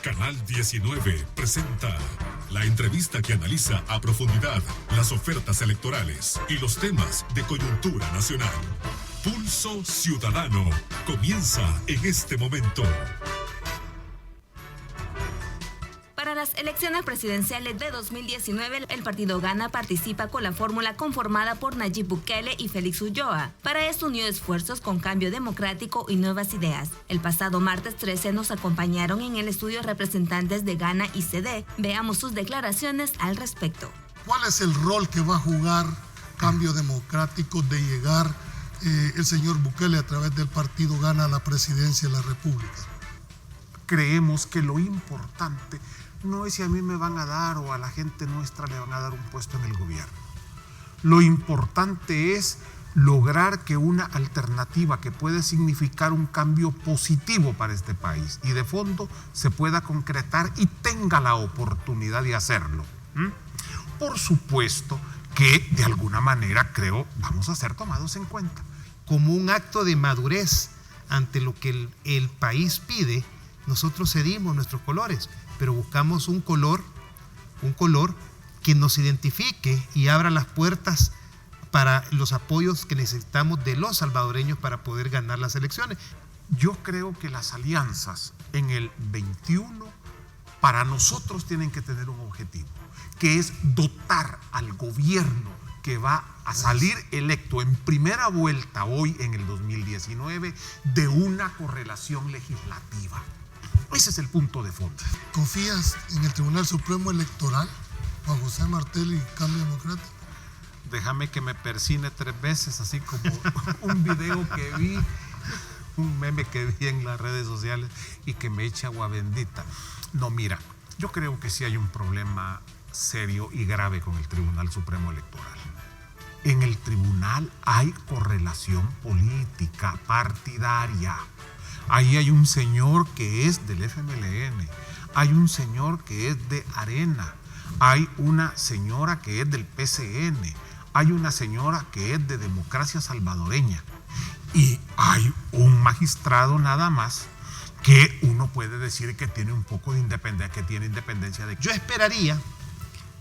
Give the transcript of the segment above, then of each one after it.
Canal 19 presenta la entrevista que analiza a profundidad las ofertas electorales y los temas de coyuntura nacional. Pulso Ciudadano comienza en este momento. Para las elecciones presidenciales de 2019, el partido Gana participa con la fórmula conformada por Nayib Bukele y Félix Ulloa. Para esto unió esfuerzos con Cambio Democrático y Nuevas Ideas. El pasado martes 13 nos acompañaron en el estudio representantes de Gana y CD. Veamos sus declaraciones al respecto. ¿Cuál es el rol que va a jugar Cambio Democrático de llegar el señor Bukele a través del partido Gana a la presidencia de la República? Creemos que lo importante no es si a mí me van a dar o a la gente nuestra le van a dar un puesto en el gobierno. Lo importante es lograr que una alternativa que puede significar un cambio positivo para este país y de fondo se pueda concretar y tenga la oportunidad de hacerlo. Por supuesto que de alguna manera creo vamos a ser tomados en cuenta. Como un acto de madurez ante lo que el país pide, nosotros cedimos nuestros colores, pero buscamos un color que nos identifique y abra las puertas para los apoyos que necesitamos de los salvadoreños para poder ganar las elecciones. Yo creo que las alianzas en el 21 para nosotros tienen que tener un objetivo, que es dotar al gobierno que va a salir electo en primera vuelta hoy en el 2019 de una correlación legislativa. Ese es el punto de fondo. ¿Confías en el Tribunal Supremo Electoral, Juan José Martel y Cambio Democrático? Déjame que me persine 3 veces, así como un video que vi, un meme que vi en las redes sociales y que me echa agua bendita. No, mira, yo creo que sí hay un problema serio y grave con el Tribunal Supremo Electoral. En el tribunal hay correlación política, partidaria. Ahí hay un señor que es del FMLN, hay un señor que es de Arena, hay una señora que es del PCN, hay una señora que es de Democracia Salvadoreña y hay un magistrado nada más que uno puede decir que tiene un poco de independencia, que tiene independencia de... Yo esperaría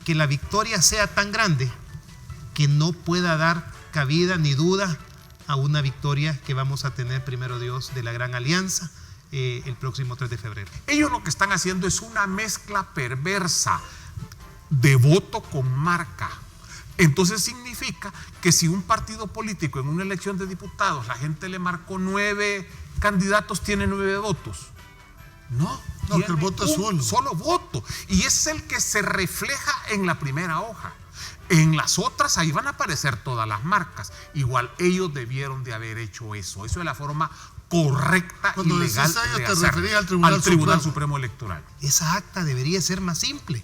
que la victoria sea tan grande que no pueda dar cabida ni duda a una victoria que vamos a tener, primero Dios, de la Gran Alianza el próximo 3 de febrero. Ellos lo que están haciendo es una mezcla perversa de voto con marca. Entonces significa que si un partido político en una elección de diputados la gente le marcó 9 candidatos, tiene 9 votos. No, que el voto es uno. Solo voto. Y es el que se refleja en la primera hoja. En las otras ahí van a aparecer todas las marcas. Igual ellos debieron de haber hecho eso. Eso es la forma correcta y legal de hacer al Tribunal Supremo Electoral. Esa acta debería ser más simple.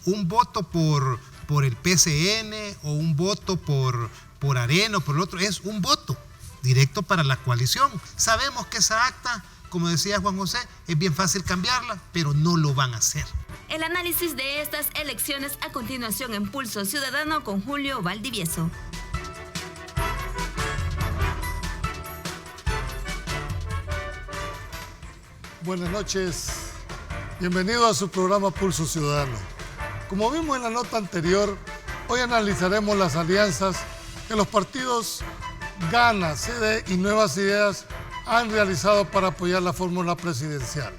Un voto por el PCN o un voto por Arena o por el otro. Es un voto directo para la coalición. Sabemos que esa acta, como decía Juan José, es bien fácil cambiarla, pero no lo van a hacer. El análisis de estas elecciones a continuación en Pulso Ciudadano con Julio Valdivieso. Buenas noches, bienvenido a su programa Pulso Ciudadano. Como vimos en la nota anterior, hoy analizaremos las alianzas que los partidos Gana, CD y Nuevas Ideas han realizado para apoyar la fórmula presidencial.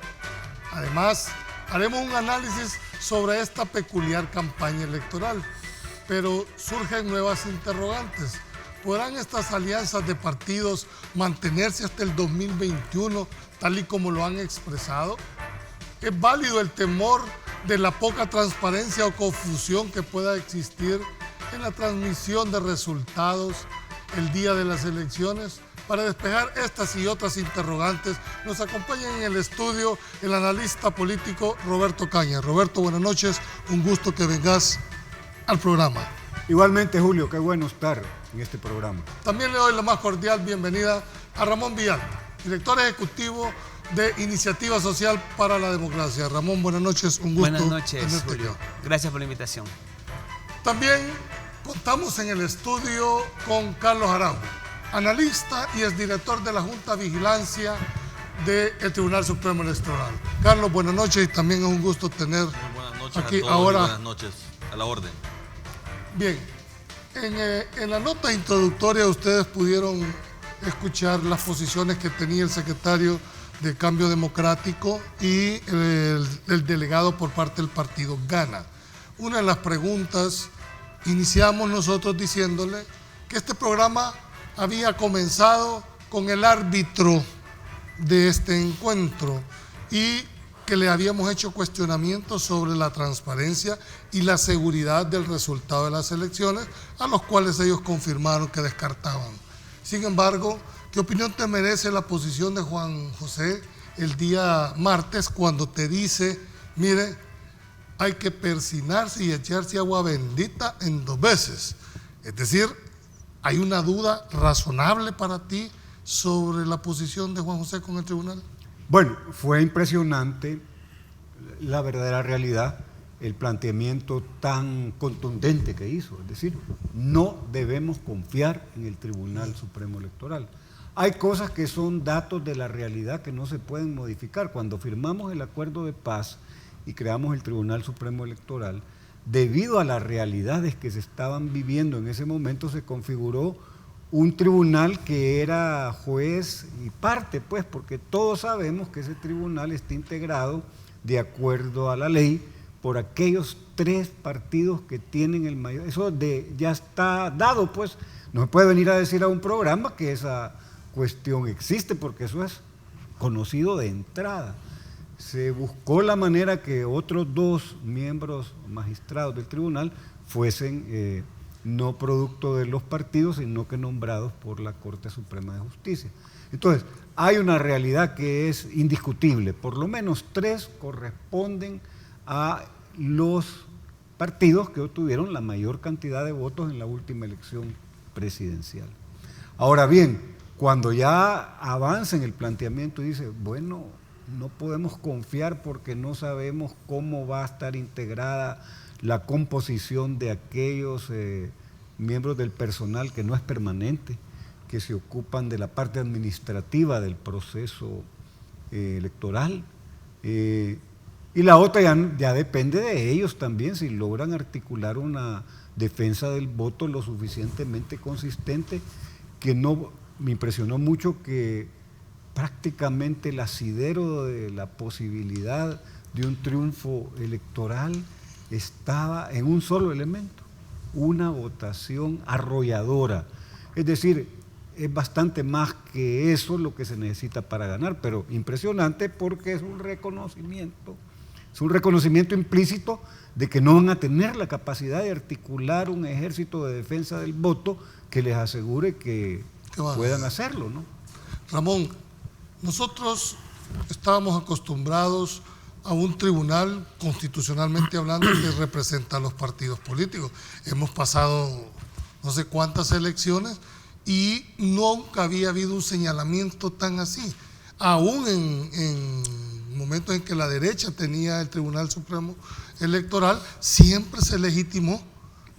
Además, haremos un análisis sobre esta peculiar campaña electoral, pero surgen nuevas interrogantes. ¿Podrán estas alianzas de partidos mantenerse hasta el 2021 tal y como lo han expresado? ¿Es válido el temor de la poca transparencia o confusión que pueda existir en la transmisión de resultados el día de las elecciones? Para despejar estas y otras interrogantes, nos acompaña en el estudio el analista político Roberto Cañas. Roberto, buenas noches, un gusto que vengas al programa. Igualmente, Julio, qué bueno estar en este programa. También le doy la más cordial bienvenida a Ramón Villalta, director ejecutivo de Iniciativa Social para la Democracia. Ramón, buenas noches, un gusto. Buenas noches, Julio. Gracias por la invitación. También contamos en el estudio con Carlos Araujo, analista y exdirector de la Junta de Vigilancia del Tribunal Supremo Electoral. Carlos, buenas noches y también es un gusto tener muy buenas noches aquí a todos ahora. buenas noches, a la orden. Bien, en la nota introductoria ustedes pudieron escuchar las posiciones que tenía el secretario de Cambio Democrático y el delegado por parte del partido Gana. Una de las preguntas, iniciamos nosotros diciéndole que este programa había comenzado con el árbitro de este encuentro y que le habíamos hecho cuestionamientos sobre la transparencia y la seguridad del resultado de las elecciones, a los cuales ellos confirmaron que descartaban. Sin embargo, ¿qué opinión te merece la posición de Juan José el día martes cuando te dice, mire, hay que persinarse y echarse agua bendita en 2 veces? Es decir, ¿hay una duda razonable para ti sobre la posición de Juan José con el tribunal? Bueno, fue impresionante la verdadera realidad, el planteamiento tan contundente que hizo. Es decir, no debemos confiar en el Tribunal Supremo Electoral. Hay cosas que son datos de la realidad que no se pueden modificar. Cuando firmamos el acuerdo de paz y creamos el Tribunal Supremo Electoral, debido a las realidades que se estaban viviendo en ese momento, se configuró un tribunal que era juez y parte, pues, porque todos sabemos que ese tribunal está integrado de acuerdo a la ley por aquellos 3 partidos que tienen el mayor. Eso ya está dado, pues. No se puede venir a decir a un programa que esa cuestión existe, porque eso es conocido de entrada. Se buscó la manera que otros 2 miembros magistrados del tribunal fuesen no producto de los partidos, sino que nombrados por la Corte Suprema de Justicia. Entonces, hay una realidad que es indiscutible. Por lo menos 3 corresponden a los partidos que obtuvieron la mayor cantidad de votos en la última elección presidencial. Ahora bien, cuando ya avanza en el planteamiento y dice, bueno, no podemos confiar porque no sabemos cómo va a estar integrada la composición de aquellos miembros del personal que no es permanente, que se ocupan de la parte administrativa del proceso electoral. Y la otra ya depende de ellos también, si logran articular una defensa del voto lo suficientemente consistente, que no me impresionó mucho que prácticamente el asidero de la posibilidad de un triunfo electoral estaba en un solo elemento, una votación arrolladora. Es decir, es bastante más que eso lo que se necesita para ganar, pero impresionante porque es un reconocimiento implícito de que no van a tener la capacidad de articular un ejército de defensa del voto que les asegure que puedan hacerlo, ¿no? Ramón, nosotros estábamos acostumbrados a un tribunal, constitucionalmente hablando, que representa a los partidos políticos. Hemos pasado no sé cuántas elecciones y nunca había habido un señalamiento tan así. Aún en momentos en que la derecha tenía el Tribunal Supremo Electoral, siempre se legitimó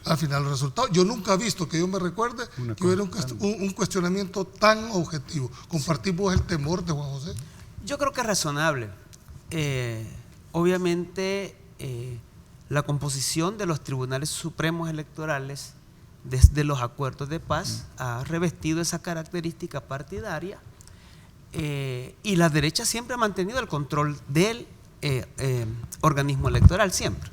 al final el resultado. Yo nunca he visto, que yo me recuerde, que hubiera un cuestionamiento tan objetivo. ¿Compartimos el temor de Juan José? Yo creo que es razonable. Obviamente, la composición de los tribunales supremos electorales desde los acuerdos de paz ha revestido esa característica partidaria, y la derecha siempre ha mantenido el control del organismo electoral, siempre.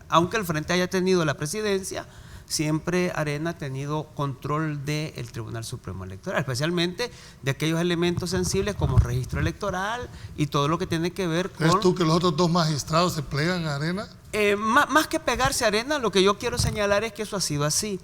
Aunque el Frente haya tenido la presidencia, siempre Arena ha tenido control del Tribunal Supremo Electoral, especialmente de aquellos elementos sensibles como registro electoral y todo lo que tiene que ver con… ¿Crees tú que los otros 2 magistrados se plegan a Arena? Más que pegarse a Arena, lo que yo quiero señalar es que eso ha sido así.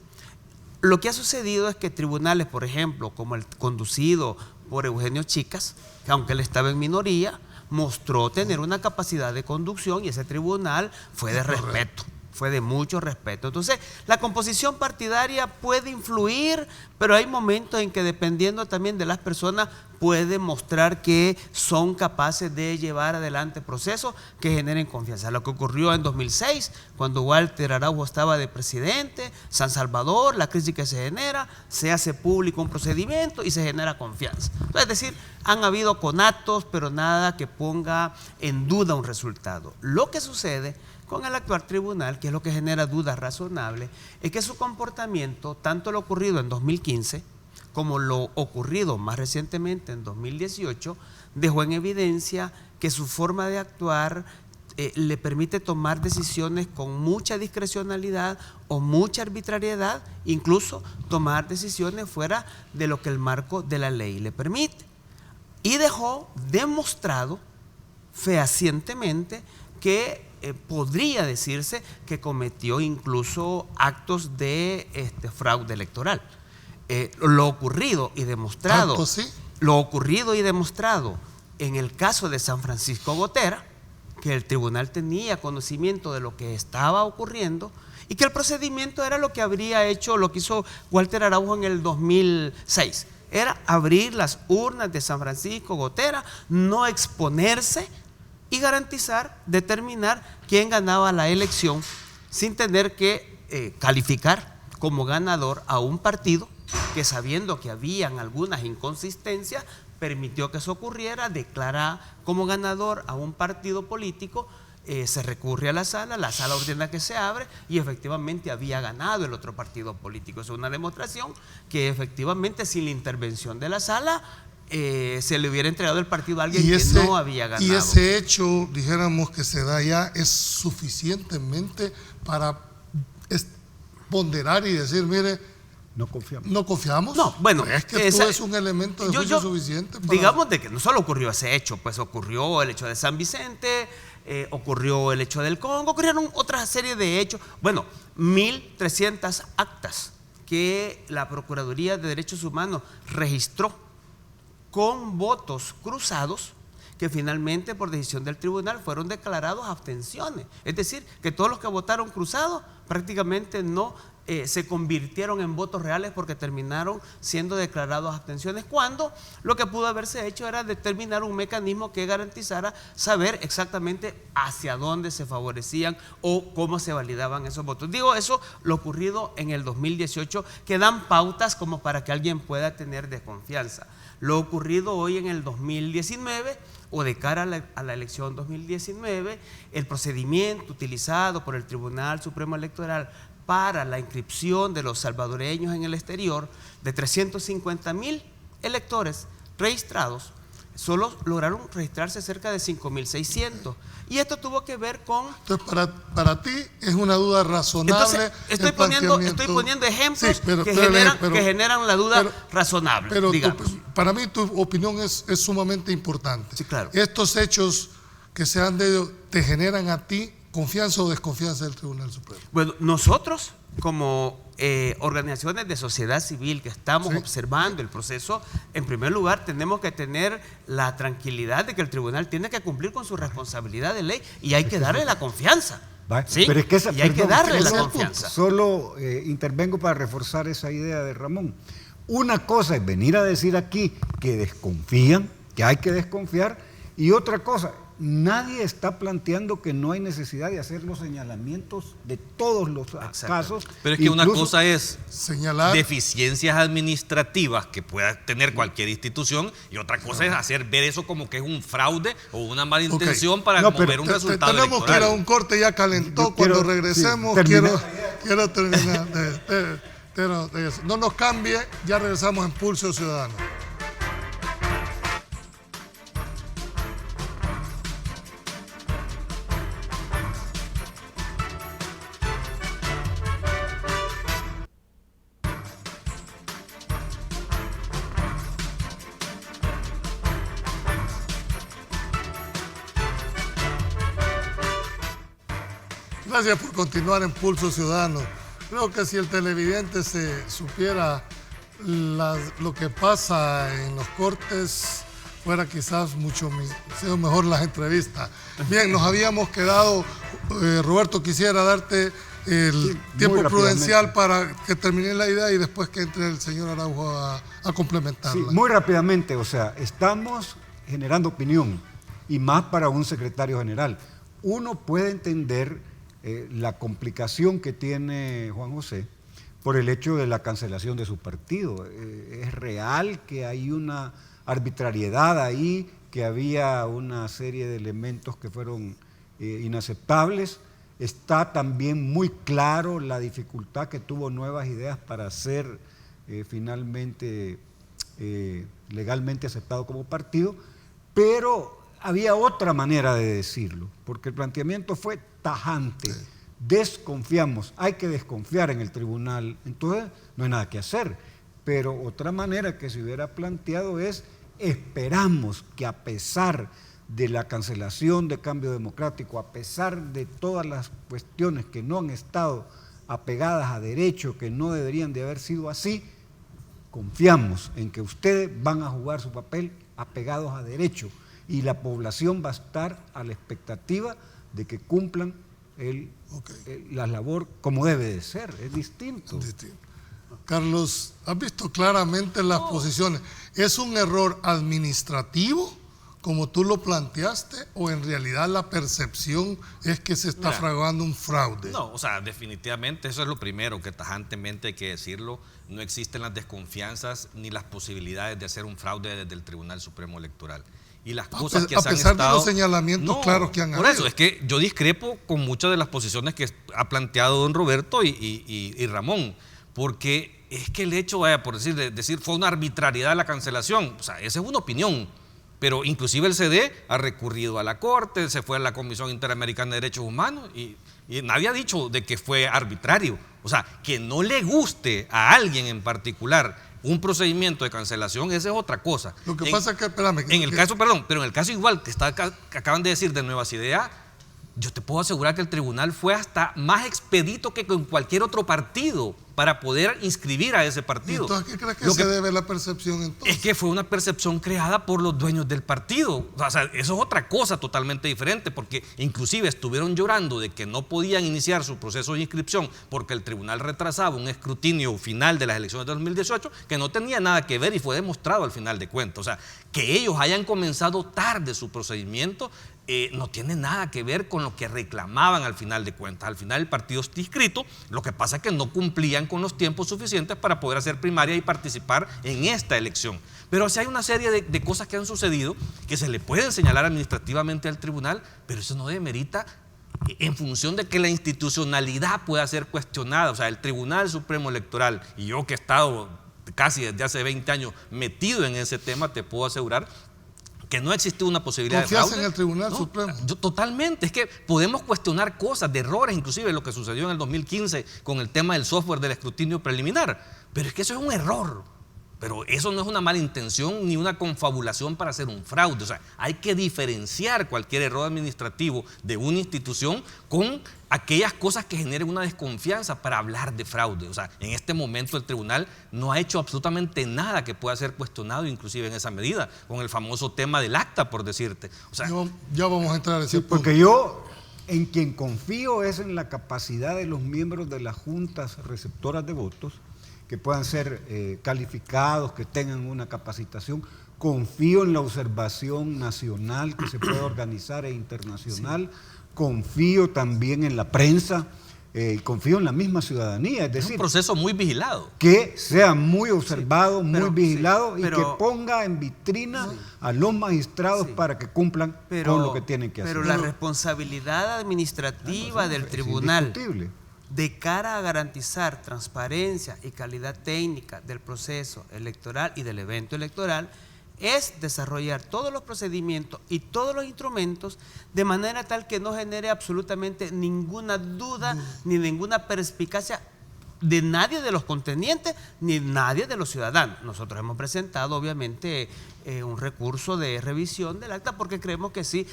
Lo que ha sucedido es que tribunales, por ejemplo, como el conducido por Eugenio Chicas, que aunque él estaba en minoría, mostró tener una capacidad de conducción y ese tribunal fue de respeto. Fue de mucho respeto. Entonces, la composición partidaria puede influir, pero hay momentos en que, dependiendo también de las personas, puede mostrar que son capaces de llevar adelante procesos que generen confianza. Lo que ocurrió en 2006, cuando Walter Araujo estaba de presidente, San Salvador, la crisis que se genera, se hace público un procedimiento y se genera confianza. Entonces, es decir, han habido conatos, pero nada que ponga en duda un resultado. Lo que sucede con el actual tribunal, que es lo que genera dudas razonables, es que su comportamiento, tanto lo ocurrido en 2015 como lo ocurrido más recientemente en 2018, dejó en evidencia que su forma de actuar le permite tomar decisiones con mucha discrecionalidad o mucha arbitrariedad, incluso tomar decisiones fuera de lo que el marco de la ley le permite. Y dejó demostrado fehacientemente que podría decirse que cometió incluso actos de fraude electoral. Lo ocurrido y demostrado, ¿Tanto sí? Lo ocurrido y demostrado en el caso de San Francisco Gotera, que el tribunal tenía conocimiento de lo que estaba ocurriendo y que el procedimiento era lo que habría hecho, lo que hizo Walter Araujo en el 2006, era abrir las urnas de San Francisco Gotera, no exponerse y garantizar, determinar quién ganaba la elección sin tener que calificar como ganador a un partido que, sabiendo que habían algunas inconsistencias, permitió que eso ocurriera, declara como ganador a un partido político, se recurre a la sala ordena que se abre y efectivamente había ganado el otro partido político. Es una demostración que efectivamente sin la intervención de la sala se le hubiera entregado el partido a alguien que no había ganado. Y ese hecho, dijéramos que se da ya, es suficientemente para ponderar y decir, mire, no confiamos. ¿No confiamos? No, bueno, es que tú es un elemento de juicio suficiente para... Digamos de que no solo ocurrió ese hecho, pues ocurrió el hecho de San Vicente, ocurrió el hecho del Congo, ocurrieron otra serie de hechos. Bueno, 1.300 actas que la Procuraduría de Derechos Humanos registró con votos cruzados, que finalmente por decisión del tribunal fueron declarados abstenciones. Es decir, que todos los que votaron cruzados prácticamente no se convirtieron en votos reales porque terminaron siendo declarados abstenciones, cuando lo que pudo haberse hecho era determinar un mecanismo que garantizara saber exactamente hacia dónde se favorecían o cómo se validaban esos votos. Digo, eso lo ocurrido en el 2018, que dan pautas como para que alguien pueda tener desconfianza. Lo ocurrido hoy en el 2019 o de cara a la elección 2019, el procedimiento utilizado por el Tribunal Supremo Electoral para la inscripción de los salvadoreños en el exterior, de 350,000 electores registrados, solo lograron registrarse cerca de 5.600. Y esto tuvo que ver con... Entonces, para ti es una duda razonable. Entonces, estoy poniendo ejemplos que generan la duda razonable. Pero para mí tu opinión es sumamente importante. Sí, claro. Estos hechos que se han dado, ¿te generan a ti confianza o desconfianza del Tribunal Supremo? Bueno, nosotros como organizaciones de sociedad civil que estamos observando el proceso, en primer lugar tenemos que tener la tranquilidad de que el tribunal tiene que cumplir con su responsabilidad de ley y hay que darle la confianza. ¿Sí? Pero es que y hay que darle la confianza. Solo intervengo para reforzar esa idea de Ramón. Una cosa es venir a decir aquí que desconfían, que hay que desconfiar, y otra cosa, nadie está planteando que no hay necesidad de hacer los señalamientos de todos los casos. Pero es que una cosa es señalar deficiencias administrativas que pueda tener cualquier institución y otra cosa es hacer ver eso como que es un fraude o una mala intención para mover un resultado tenemos electoral. Que ir a un corte, ya calentó. Cuando regresemos quiero terminar no nos cambie, ya regresamos en Pulso Ciudadano. Gracias por continuar en Pulso Ciudadano. Creo que si el televidente se supiera lo que pasa en los cortes, fuera quizás sido mejor las entrevistas. Bien, nos habíamos quedado, Roberto, quisiera darte el tiempo prudencial para que termine la idea y después que entre el señor Araujo a complementarla. Sí, muy rápidamente, o sea, estamos generando opinión y más para un secretario general. Uno puede entender la complicación que tiene Juan José por el hecho de la cancelación de su partido. Es real que hay una arbitrariedad ahí, que había una serie de elementos que fueron inaceptables. Está también muy claro la dificultad que tuvo Nuevas Ideas para ser finalmente legalmente aceptado como partido, pero había otra manera de decirlo, porque el planteamiento fue tajante. Desconfiamos, hay que desconfiar en el tribunal, entonces no hay nada que hacer. Pero otra manera que se hubiera planteado es: esperamos que a pesar de la cancelación de Cambio Democrático, a pesar de todas las cuestiones que no han estado apegadas a derecho, que no deberían de haber sido así, confiamos en que ustedes van a jugar su papel apegados a derecho y la población va a estar a la expectativa de que cumplan la labor como debe de ser. Es distinto. Carlos, ¿has visto claramente las posiciones? ¿Es un error administrativo, como tú lo planteaste, o en realidad la percepción es que se está fraguando un fraude? No, o sea, definitivamente eso es lo primero, que tajantemente hay que decirlo. No existen las desconfianzas ni las posibilidades de hacer un fraude desde el Tribunal Supremo Electoral. Y las cosas que se han estado... A pesar de los señalamientos claros que han habido. Por eso, es que yo discrepo con muchas de las posiciones que ha planteado don Roberto y Ramón, porque es que el hecho, por decir, fue una arbitrariedad la cancelación, o sea, esa es una opinión, pero inclusive el CD ha recurrido a la Corte, se fue a la Comisión Interamericana de Derechos Humanos y nadie ha dicho de que fue arbitrario. O sea, que no le guste a alguien en particular un procedimiento de cancelación, esa es otra cosa. Lo que pasa es que, espérame. En el caso, perdón, pero en el caso igual que acaban de decir de Nuevas Ideas, yo te puedo asegurar que el tribunal fue hasta más expedito que con cualquier otro partido para poder inscribir a ese partido. Entonces, ¿qué crees que se debe la percepción entonces? Es que fue una percepción creada por los dueños del partido. O sea, eso es otra cosa totalmente diferente, porque inclusive estuvieron llorando de que no podían iniciar su proceso de inscripción porque el tribunal retrasaba un escrutinio final de las elecciones de 2018 que no tenía nada que ver y fue demostrado al final de cuentas. O sea, que ellos hayan comenzado tarde su procedimiento no tiene nada que ver con lo que reclamaban al final de cuentas. Al final el partido está inscrito, lo que pasa es que no cumplían con los tiempos suficientes para poder hacer primaria y participar en esta elección. Pero sí hay una serie de cosas que han sucedido que se le pueden señalar administrativamente al tribunal, pero eso no demerita en función de que la institucionalidad pueda ser cuestionada. O sea, el Tribunal Supremo Electoral, y yo que he estado casi desde hace 20 años metido en ese tema, te puedo asegurar que no existió una posibilidad de fraude. ¿Confías en el Tribunal Supremo? Yo totalmente, es que podemos cuestionar cosas, de errores, inclusive lo que sucedió en el 2015 con el tema del software del escrutinio preliminar, pero es que eso es un error. Pero eso no es una mala intención ni una confabulación para hacer un fraude. O sea, hay que diferenciar cualquier error administrativo de una institución con aquellas cosas que generen una desconfianza para hablar de fraude. O sea, en este momento el tribunal no ha hecho absolutamente nada que pueda ser cuestionado, inclusive en esa medida, con el famoso tema del acta, por decirte. O sea, ya vamos a entrar a ese punto. Porque yo en quien confío es en la capacidad de los miembros de las juntas receptoras de votos, que puedan ser calificados, que tengan una capacitación. Confío en la observación nacional que se puede organizar e internacional. Sí. Confío también en la prensa, confío en la misma ciudadanía. Es decir, un proceso muy vigilado. Que sea muy observado, muy vigilado y que ponga en vitrina a los magistrados para que cumplan con lo que tienen que hacer. Pero la responsabilidad administrativa del tribunal de cara a garantizar transparencia y calidad técnica del proceso electoral y del evento electoral es desarrollar todos los procedimientos y todos los instrumentos de manera tal que no genere absolutamente ninguna duda ni ninguna perspicacia de nadie de los contendientes ni nadie de los ciudadanos. Nosotros hemos presentado obviamente un recurso de revisión del acta porque creemos que sí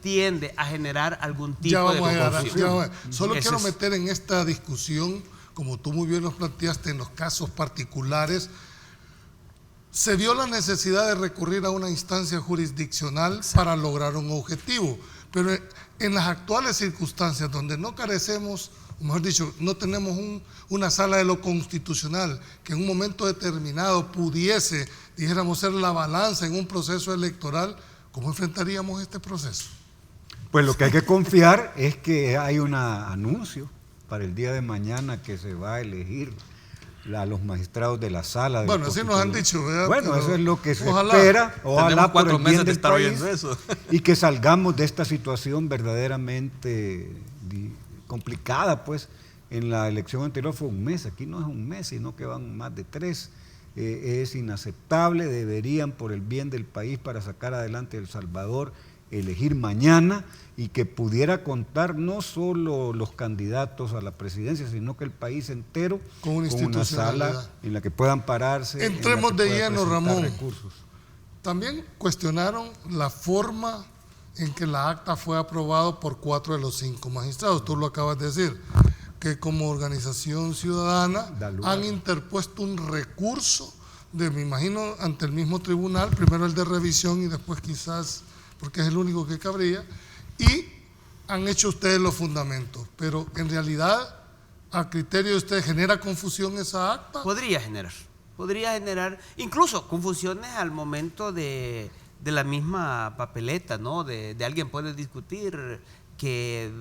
tiende a generar algún tipo de confusión. Solo quiero meter en esta discusión, como tú muy bien lo planteaste, en los casos particulares. Se vio la necesidad de recurrir a una instancia jurisdiccional para lograr un objetivo, Pero en las actuales circunstancias, donde no carecemos, o mejor dicho, no tenemos una sala de lo constitucional que en un momento determinado pudiese, dijéramos, ser la balanza en un proceso electoral, ¿cómo enfrentaríamos este proceso? Pues lo que hay que confiar es que hay un anuncio para el día de mañana que se va a elegir a los magistrados de la sala. Bueno, así nos han dicho, ¿verdad? Bueno, pero eso es lo que se ojalá. espera. Ojalá Tenemos 4 por el bien meses de del estar país, oyendo eso. y que salgamos de esta situación verdaderamente complicada, pues. En la elección anterior fue un mes, aquí no es un mes, sino que van más de 3. Es inaceptable, deberían, por el bien del país, para sacar adelante El Salvador, elegir mañana, y que pudiera contar no solo los candidatos a la presidencia, sino que el país entero con una sala en la que puedan pararse. Entremos de lleno, Ramón. Recursos. También cuestionaron la forma en que la acta fue aprobado por 4 de los 5 magistrados. Tú lo acabas de decir, que como organización ciudadana han interpuesto un recurso, me imagino, ante el mismo tribunal, primero el de revisión y después quizás, porque es el único que cabría, y han hecho ustedes los fundamentos. Pero en realidad, a criterio de ustedes, ¿genera confusión esa acta? Podría generar incluso confusiones al momento de la misma papeleta, ¿no? De alguien puede discutir que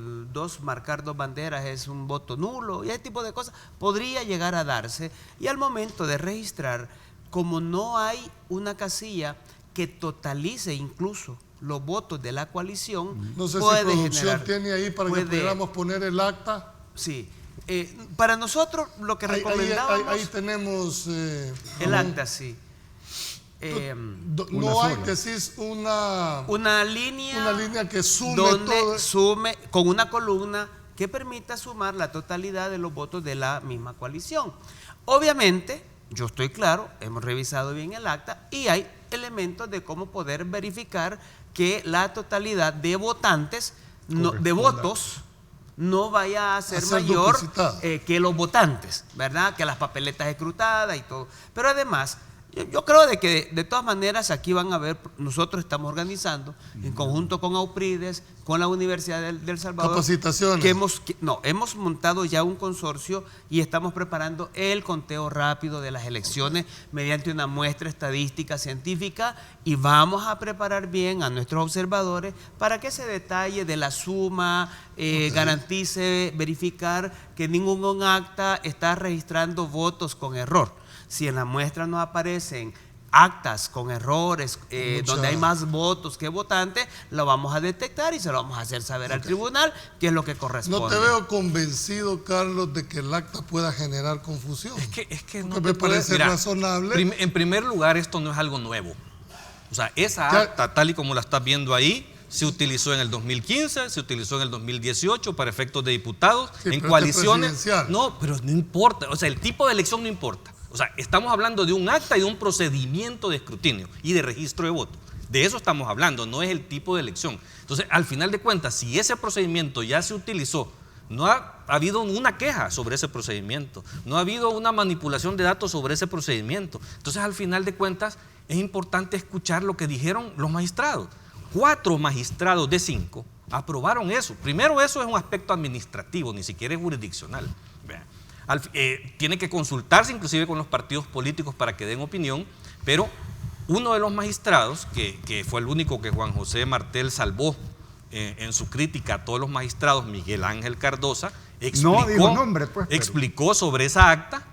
marcar 2 banderas es un voto nulo, y ese tipo de cosas podría llegar a darse. Y al momento de registrar, como no hay una casilla que totalice incluso los votos de la coalición, no sé puede si producción generar, tiene ahí para que pudiéramos poner el acta. Sí. Para nosotros lo que recomendábamos... Ahí tenemos... el acta, sí. No hay, decís, una línea que sume donde todo. Sume con una columna que permita sumar la totalidad de los votos de la misma coalición. Obviamente, yo estoy claro, hemos revisado bien el acta y hay elementos de cómo poder verificar que la totalidad de votantes, de votos, no vaya a ser mayor que los votantes, ¿verdad? Que las papeletas escrutadas y todo. Pero además, yo creo de que de todas maneras aquí van a ver, nosotros estamos organizando en conjunto con Auprides, con la Universidad del Salvador, capacitaciones. Hemos montado ya un consorcio y estamos preparando el conteo rápido de las elecciones mediante una muestra estadística científica, y vamos a preparar bien a nuestros observadores para que ese detalle de la suma garantice verificar que ningún acta está registrando votos con error. Si en la muestra no aparecen actas con errores, donde hay más votos que votantes, lo vamos a detectar y se lo vamos a hacer saber al tribunal, que es lo que corresponde. No te veo convencido, Carlos, de que el acta pueda generar confusión. Es que no me parece razonable. En primer lugar, esto no es algo nuevo. O sea, esa acta, tal y como la estás viendo ahí, se utilizó en el 2015, se utilizó en el 2018 para efectos de diputados, en coaliciones. No, pero no importa. O sea, el tipo de elección no importa. O sea, estamos hablando de un acta y de un procedimiento de escrutinio y de registro de votos. De eso estamos hablando, no es el tipo de elección. Entonces, al final de cuentas, si ese procedimiento ya se utilizó, no ha habido una queja sobre ese procedimiento, no ha habido una manipulación de datos sobre ese procedimiento. Entonces, al final de cuentas, es importante escuchar lo que dijeron los magistrados. 4 magistrados de 5 aprobaron eso. Primero, eso es un aspecto administrativo, ni siquiera es jurisdiccional. Vean. Tiene que consultarse inclusive con los partidos políticos para que den opinión, pero uno de los magistrados, que fue el único que Juan José Martel salvó en su crítica a todos los magistrados, Miguel Ángel Cardosa, explicó sobre esa acta,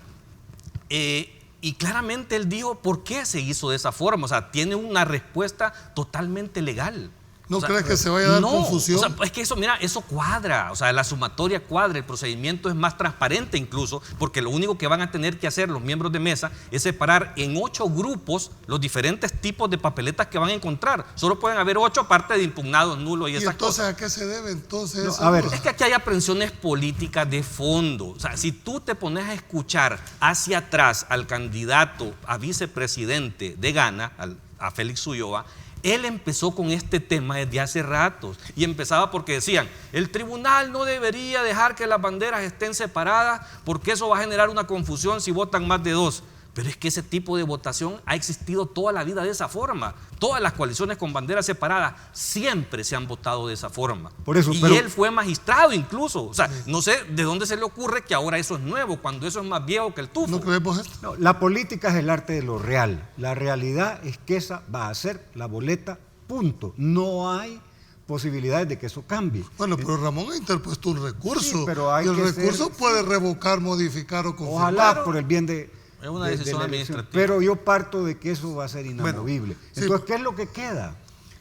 y claramente él dijo por qué se hizo de esa forma. O sea, tiene una respuesta totalmente legal. ¿No crees que se vaya a dar confusión? O sea, es que eso, mira, eso cuadra, o sea, la sumatoria cuadra, el procedimiento es más transparente incluso, porque lo único que van a tener que hacer los miembros de mesa es separar en 8 grupos los diferentes tipos de papeletas que van a encontrar. Solo pueden haber 8 aparte de impugnados, nulos y esas cosas. ¿A qué se debe entonces eso? A ver, es que aquí hay aprensiones políticas de fondo. O sea, si tú te pones a escuchar hacia atrás al candidato a vicepresidente de Ghana, a Félix Ulloa, él empezó con este tema desde hace ratos y empezaba porque decían, el tribunal no debería dejar que las banderas estén separadas porque eso va a generar una confusión si votan más de 2. Pero es que ese tipo de votación ha existido toda la vida de esa forma. Todas las coaliciones con banderas separadas siempre se han votado de esa forma. Por eso, y él fue magistrado incluso. O sea, no sé de dónde se le ocurre que ahora eso es nuevo, cuando eso es más viejo que el tufo. ¿No creemos esto? No, la política es el arte de lo real. La realidad es que esa va a ser la boleta, punto. No hay posibilidades de que eso cambie. Bueno, pero Ramón ha interpuesto un recurso. Sí, pero hay y el que recurso ser- puede revocar, modificar o confirmar. Ojalá por el bien de... Es una de decisión la elección. administrativa. Pero yo parto de que eso va a ser inamovible. sí. Entonces, ¿qué es lo que queda?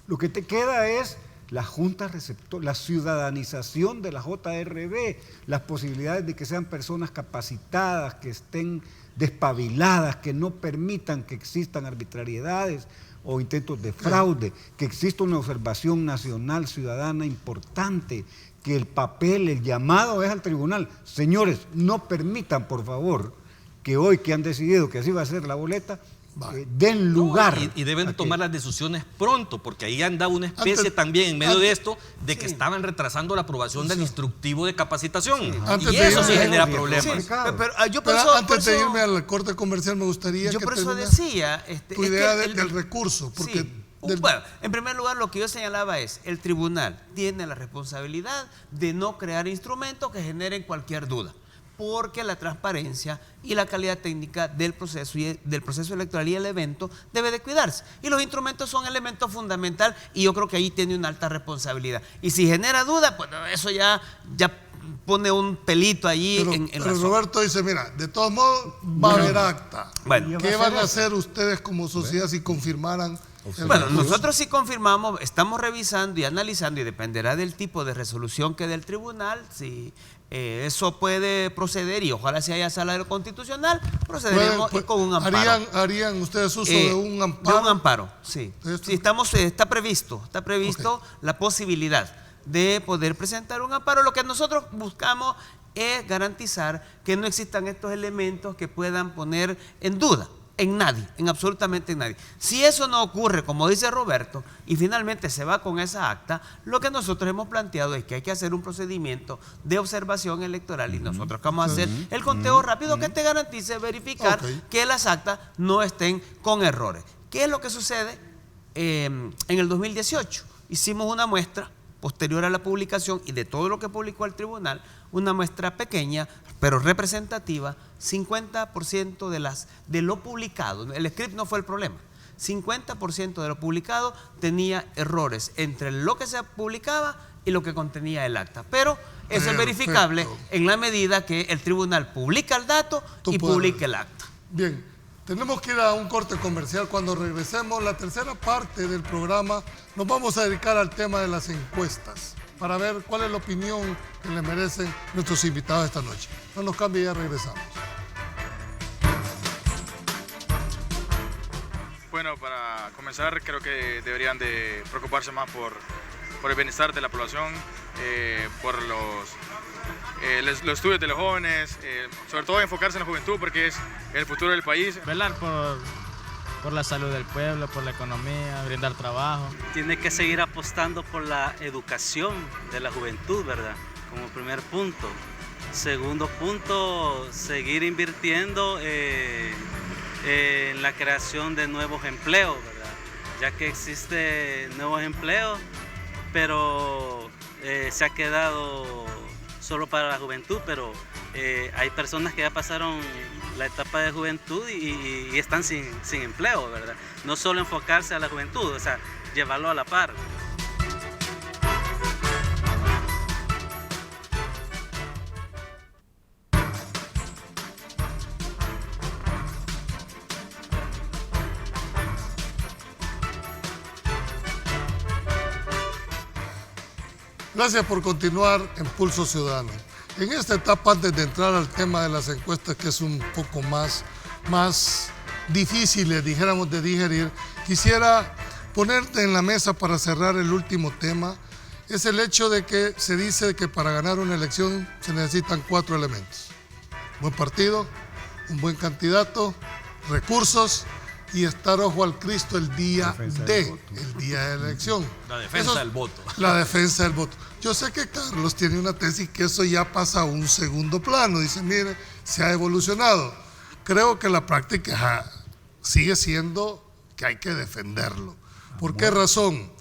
Lo que te queda es la junta receptora, la ciudadanización de la JRB, las posibilidades de que sean personas capacitadas, que estén despabiladas, que no permitan que existan arbitrariedades o intentos de fraude, que exista una observación nacional ciudadana importante, que el papel, el llamado es al tribunal. Señores, no permitan, por favor, que hoy que han decidido que así va a ser la boleta, den lugar. Y deben a tomar que- las decisiones pronto, porque ahí han dado una especie Antes- también en medio de antes- esto de que sí. estaban retrasando la aprobación del instructivo de capacitación. Antes Y de eso sí irme- genera Sí, problemas. sí. Pero yo por Pero eso, antes por de eso- irme al corte comercial, me gustaría yo que por eso termine decía tu es que idea del recurso. Porque sí. del- Bueno, en primer lugar, lo que yo señalaba es, el tribunal tiene la responsabilidad de no crear instrumentos que generen cualquier duda, porque la transparencia y la calidad técnica del proceso electoral y el evento debe de cuidarse. Y los instrumentos son elementos fundamentales y yo creo que ahí tiene una alta responsabilidad. Y si genera duda, pues eso ya pone un pelito allí pero, en pero la zona. Roberto dice, mira, de todos modos va a haber acta. Bueno. ¿Qué van a hacer ustedes como sociedad si confirmaran el Bueno, recurso? nosotros sí confirmamos, estamos revisando y analizando y dependerá del tipo de resolución que dé el tribunal, si eso puede proceder y ojalá si haya sala del constitucional, procederemos Pueden- con un amparo. ¿Harían ustedes uso de un amparo? De un amparo, sí. Esto- Sí, está previsto la posibilidad de poder presentar un amparo. Lo que nosotros buscamos es garantizar que no existan estos elementos que puedan poner en duda en nadie, en absolutamente nadie. Si eso no ocurre, como dice Roberto, y finalmente se va con esa acta, lo que nosotros hemos planteado es que hay que hacer un procedimiento de observación electoral y nosotros vamos a hacer el conteo rápido que te garantice verificar Ok. que las actas no estén con errores. ¿Qué es lo que sucede? En el 2018 hicimos una muestra posterior a la publicación y de todo lo que publicó el tribunal, una muestra pequeña pero representativa, 50% de lo publicado, el script no fue el problema, 50% de lo publicado tenía errores entre lo que se publicaba y lo que contenía el acta, pero eso es Perfecto. verificable en la medida que el tribunal publica el dato Tú y puedes- publica el acta. Bien, tenemos que ir a un corte comercial. Cuando regresemos, la tercera parte del programa, nos vamos a dedicar al tema de las encuestas para ver cuál es la opinión que le merecen nuestros invitados esta noche. No nos cambie, ya regresamos. Bueno, para comenzar, creo que deberían de preocuparse más por el bienestar de la población, por los estudios de los jóvenes, sobre todo enfocarse en la juventud porque es el futuro del país. Velar por la salud del pueblo, por la economía, brindar trabajo. Tiene que seguir apostando por la educación de la juventud, ¿verdad? Como primer punto. Segundo punto, seguir invirtiendo en la creación de nuevos empleos, ¿verdad? Ya que existen nuevos empleos, pero se ha quedado solo para la juventud, pero hay personas que ya pasaron la etapa de juventud y están sin empleo, ¿verdad? No solo enfocarse a la juventud, o sea, llevarlo a la par. Gracias por continuar en Pulso Ciudadano. En esta etapa, antes de entrar al tema de las encuestas, que es un poco más difíciles, dijéramos, de digerir, quisiera ponerte en la mesa para cerrar el último tema. Es el hecho de que se dice que para ganar una elección se necesitan 4 elementos. Buen partido, un buen candidato, recursos y estar ojo al Cristo el día de la elección. La defensa del voto. La defensa del voto. Yo sé que Carlos tiene una tesis que eso ya pasa a un segundo plano. Dice, mire, se ha evolucionado. creo que la práctica sigue siendo que hay que defenderlo. ¿Por qué razón?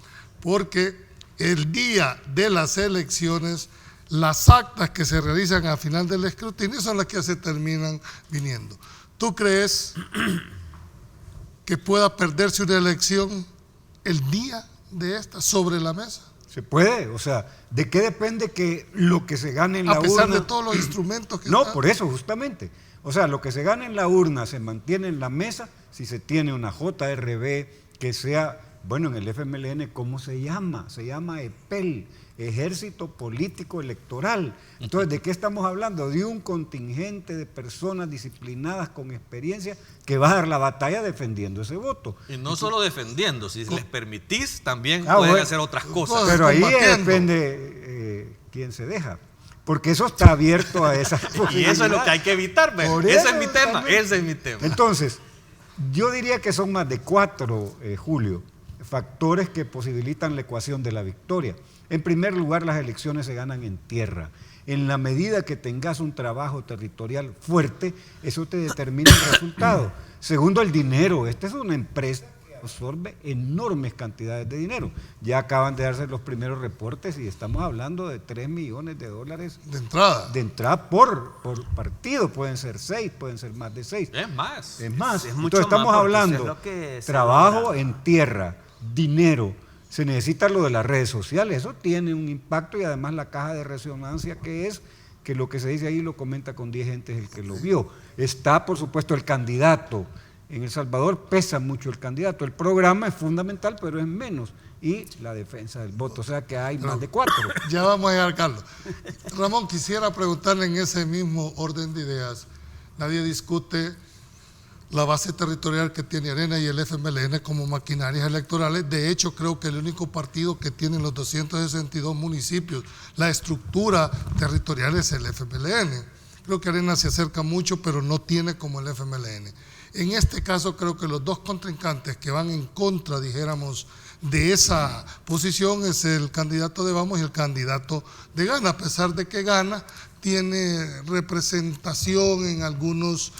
Porque el día de las elecciones, las actas que se realizan al final del escrutinio son las que se terminan viniendo. ¿Tú crees que pueda perderse una elección el día de esta sobre la mesa? Se puede, o sea, ¿de qué depende que lo que se gane en la urna? A pesar de todos los instrumentos que No, por eso, justamente. O sea, lo que se gane en la urna se mantiene en la mesa si se tiene una JRB que sea, bueno, en el FMLN, ¿cómo se llama? Se llama EPEL, Ejército Político Electoral. Entonces, ¿de qué estamos hablando? De un contingente de personas disciplinadas con experiencia que va a dar la batalla defendiendo ese voto. Y no solo defendiendo, si les permitís, también pueden hacer otras cosas. Pero ahí depende quién se deja. Porque eso está abierto a esas posibilidades. Y eso es lo que hay que evitar. Ese es mi tema. Entonces, yo diría que son más de 4, Julio, factores que posibilitan la ecuación de la victoria. En primer lugar, las elecciones se ganan en tierra. En la medida que tengas un trabajo territorial fuerte, eso te determina el resultado. Segundo, el dinero. Esta es una empresa que absorbe enormes cantidades de dinero. Ya acaban de darse los primeros reportes y estamos hablando de $3 millones de entrada. De entrada por partido. Pueden ser 6, pueden ser más de 6. Es más. Es más. Es mucho Entonces estamos más hablando trabajo en tierra, dinero. Se necesita lo de las redes sociales, eso tiene un impacto, y además la caja de resonancia, que es que lo que se dice ahí lo comenta con 10 gentes el que lo vio. Está, por supuesto, el candidato. En El Salvador pesa mucho el candidato. El programa es fundamental, pero es menos. Y la defensa del voto, o sea que hay más de 4. Ya vamos a llegar, Carlos. Ramón, quisiera preguntarle en ese mismo orden de ideas. Nadie discute la base territorial que tiene Arena y el FMLN como maquinarias electorales. De hecho, creo que el único partido que tiene en los 262 municipios la estructura territorial es el FMLN. Creo que Arena se acerca mucho, pero no tiene como el FMLN. En este caso, creo que los dos contrincantes que van en contra, dijéramos, de esa posición es el candidato de Vamos y el candidato de Gana, a pesar de que Gana tiene representación en algunos,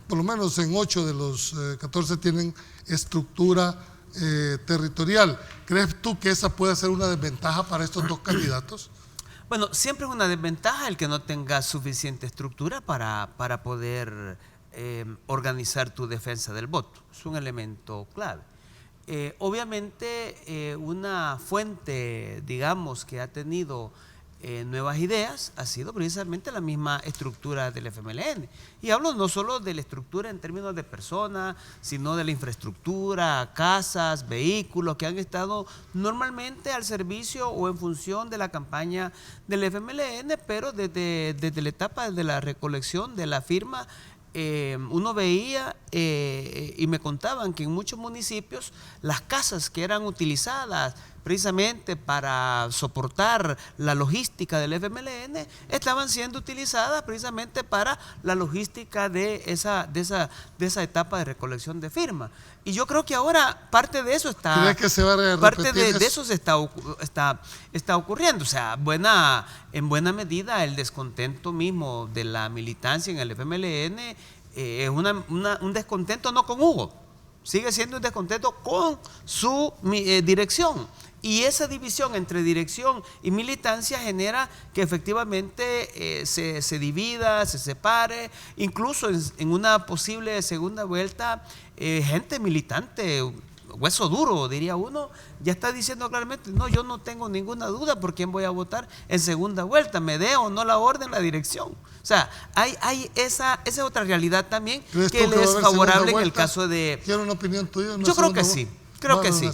por lo menos en 8 de los 14 tienen estructura territorial. ¿Crees tú que esa puede ser una desventaja para estos dos candidatos? Bueno, siempre es una desventaja el que no tengas suficiente estructura para poder organizar tu defensa del voto. Es un elemento clave. Obviamente, una fuente, digamos, que ha tenido nuevas ideas ha sido precisamente la misma estructura del FMLN. Y hablo no solo de la estructura en términos de personas, sino de la infraestructura, casas, vehículos que han estado normalmente al servicio o en función de la campaña del FMLN, pero desde la etapa de la recolección de la firma, uno veía y me contaban que en muchos municipios las casas que eran utilizadas precisamente para soportar la logística del FMLN estaban siendo utilizadas precisamente para la logística de esa etapa de recolección de firmas. Y yo creo que ahora parte de eso está, ¿crees que se va a repetir parte de eso se está ocurriendo? O sea, en buena medida el descontento mismo de la militancia en el FMLN es un descontento no con Hugo, sigue siendo un descontento con su dirección. Y esa división entre dirección y militancia genera que efectivamente se divida, se separe, incluso en una posible segunda vuelta, gente militante, hueso duro, diría uno, ya está diciendo claramente, no, yo no tengo ninguna duda por quién voy a votar en segunda vuelta, me dé o no la orden la dirección. O sea, hay esa otra realidad también que le es favorable en el caso de... ¿Quiero una opinión tuya? Yo creo que sí. Creo que sí,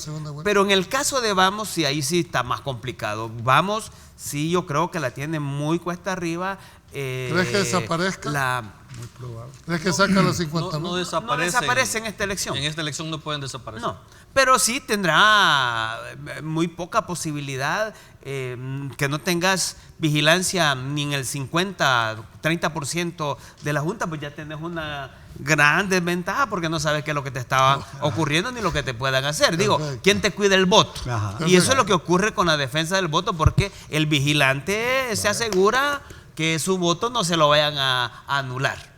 pero en el caso de Vamos, sí, ahí sí está más complicado. Vamos, sí, yo creo que la tiene muy cuesta arriba. ¿Crees que desaparezca? Muy probable. ¿Crees que saca los 50.000? No desaparece en esta elección. En esta elección no pueden desaparecer. No, pero sí tendrá muy poca posibilidad que no tengas vigilancia ni en el 30% de la Junta, pues ya tenés una gran desventaja porque no sabes qué es lo que te estaba ocurriendo ni lo que te puedan hacer. Digo, ¿quién te cuida el voto? Y eso es lo que ocurre con la defensa del voto, porque el vigilante se asegura que su voto no se lo vayan a anular.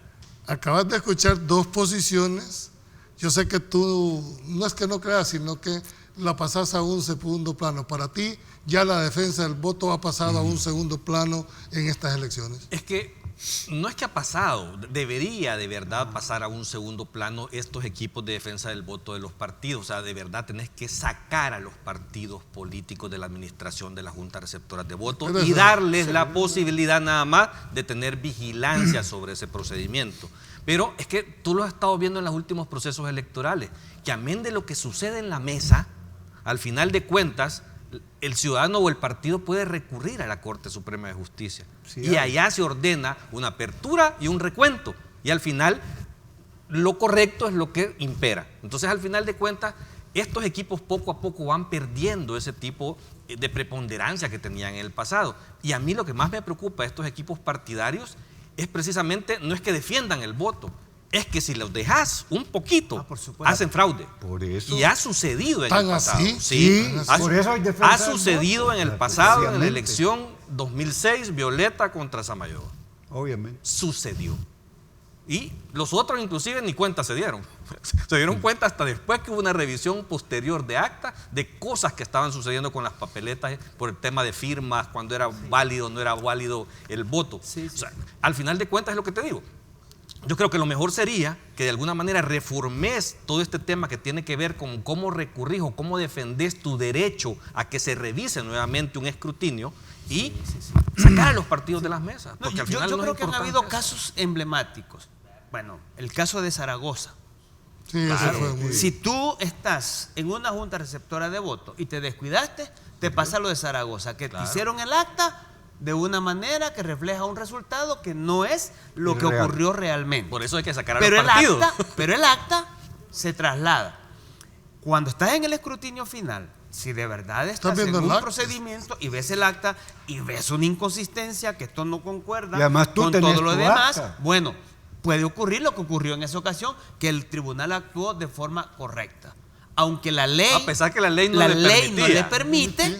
acabas de escuchar dos posiciones. Yo sé que tú, no es que no creas, sino que la pasas a un segundo plano. Para ti, ya la defensa del voto ha pasado a un segundo plano en estas elecciones. Es que no es que ha pasado, debería de verdad pasar a un segundo plano estos equipos de defensa del voto de los partidos. O sea, de verdad tenés que sacar a los partidos políticos de la administración de las juntas receptoras de votos y darles la posibilidad nada más de tener vigilancia sobre ese procedimiento. Pero es que tú lo has estado viendo en los últimos procesos electorales, que amén de lo que sucede en la mesa, al final de cuentas, el ciudadano o el partido puede recurrir a la Corte Suprema de Justicia. Sí, y allá se ordena una apertura y un recuento. Y al final, lo correcto es lo que impera. Entonces, al final de cuentas, estos equipos poco a poco van perdiendo ese tipo de preponderancia que tenían en el pasado. Y a mí lo que más me preocupa de estos equipos partidarios es precisamente, no es que defiendan el voto, es que si los dejas un poquito, hacen fraude. Por eso. Y ha sucedido en el pasado. Así? Sí, por eso hay defensa ha sucedido en el pasado, en la elección 2006, Violeta contra Samayoa. Obviamente. Sucedió. Y los otros inclusive ni cuenta se dieron. Se dieron cuenta hasta después que hubo una revisión posterior de acta de cosas que estaban sucediendo con las papeletas por el tema de firmas, cuando era válido o no era válido el voto. O sea, al final de cuentas es lo que te digo. Yo creo que lo mejor sería que de alguna manera reformes todo este tema que tiene que ver con cómo recurrir o cómo defendés tu derecho a que se revise nuevamente un escrutinio y sacar a los partidos de las mesas. Porque al final yo creo que han habido casos emblemáticos. Bueno, el caso de Zaragoza. Sí, claro. Eso fue muy Si tú estás en una junta receptora de votos y te descuidaste, te pasa lo de Zaragoza, que te hicieron el acta de una manera que refleja un resultado que no es lo que ocurrió realmente. Por eso hay que sacar a los partidos. Pero el acta se traslada. Cuando estás en el escrutinio final, si de verdad estás en un procedimiento y ves el acta y ves una inconsistencia, que esto no concuerda con todo lo demás, bueno, puede ocurrir lo que ocurrió en esa ocasión, que el tribunal actuó de forma correcta. Aunque la ley, a pesar que la ley no le permite,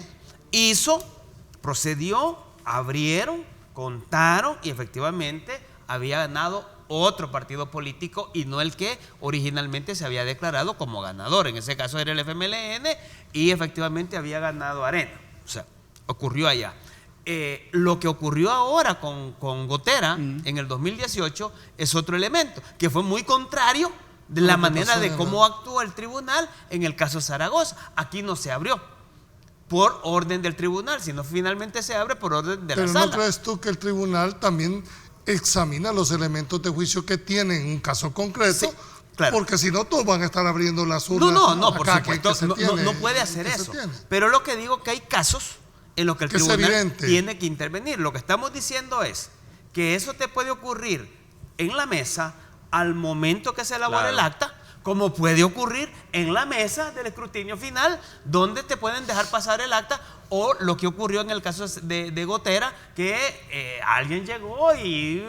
procedió, abrieron, contaron y efectivamente había ganado otro partido político y no el que originalmente se había declarado como ganador. En ese caso era el FMLN y efectivamente había ganado Arena. O sea, ocurrió allá. Lo que ocurrió ahora con Gotera en el 2018 es otro elemento que fue muy contrario de la manera de cómo actuó el tribunal en el caso Zaragoza. Aquí no se abrió por orden del tribunal, sino finalmente se abre por orden de la sala. Pero ¿no crees tú que el tribunal también examina los elementos de juicio que tiene en un caso concreto? Sí, claro. Porque si no, todos van a estar abriendo las urnas. No, por supuesto, no puede hacer eso. Pero lo que digo que hay casos en los que el tribunal tiene que intervenir. Lo que estamos diciendo es que eso te puede ocurrir en la mesa al momento que se elabora el acta, como puede ocurrir en la mesa del escrutinio final, donde te pueden dejar pasar el acta, o lo que ocurrió en el caso de Gotera, que alguien llegó y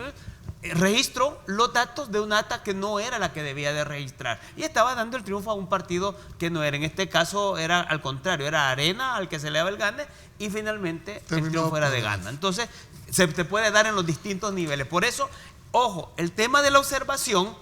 registró los datos de un acta que no era la que debía de registrar y estaba dando el triunfo a un partido que no era. En este caso era al contrario, era Arena al que se le daba el gane y finalmente el triunfo era de Gana. Entonces se te puede dar en los distintos niveles. Por eso, ojo, el tema de la observación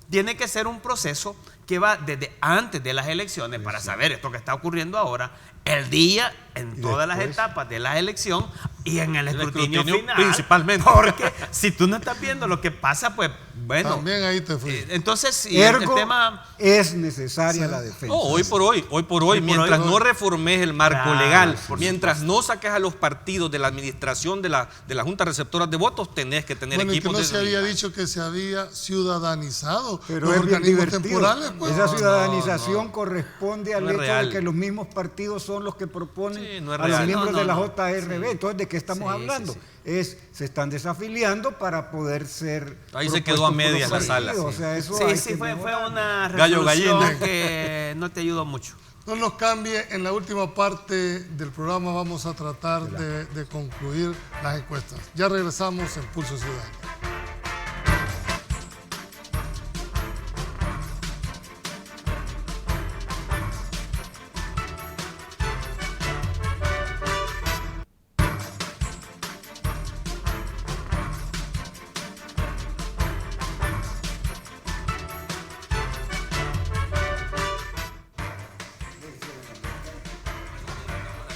tiene que ser un proceso que va desde antes de las elecciones para saber esto que está ocurriendo ahora, el día, en todas las etapas de la elección y en el escrutinio final. Principalmente. Porque si tú no estás viendo lo que pasa, pues bueno. También ahí te fui. Entonces, el tema es necesaria la defensa. No, hoy por hoy, mientras no reformes el marco legal, mientras no saques a los partidos de la administración de la Junta Receptora de Votos, tenés que tener equipos de... no se había dicho que se había ciudadanizado pero los es organismos temporales. Pues. Esa ciudadanización corresponde al hecho de que los mismos partidos son los que proponen a los miembros de la JRB. Entonces, ¿de qué estamos hablando? Se están desafiliando para poder ser... Ahí se quedó a medias la sala. O sea, eso fue una resolución que no te ayudó mucho. No nos cambie, en la última parte del programa vamos a tratar de concluir las encuestas. Ya regresamos en Pulso Ciudadano.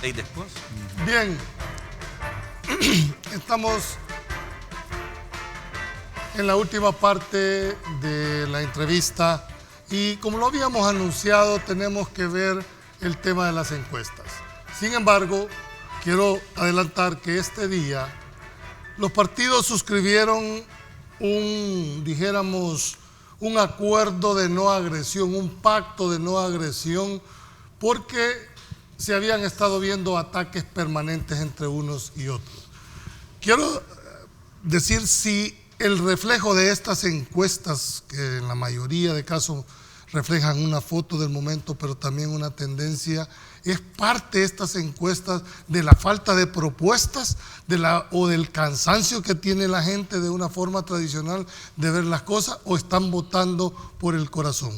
Y después. Bien, estamos en la última parte de la entrevista y como lo habíamos anunciado, tenemos que ver el tema de las encuestas. Sin embargo, quiero adelantar que este día los partidos suscribieron un acuerdo de no agresión, un pacto de no agresión, porque se habían estado viendo ataques permanentes entre unos y otros. Quiero decir si el reflejo de estas encuestas, que en la mayoría de casos reflejan una foto del momento, pero también una tendencia, es parte de estas encuestas de la falta de propuestas o del cansancio que tiene la gente de una forma tradicional de ver las cosas, o están votando por el corazón.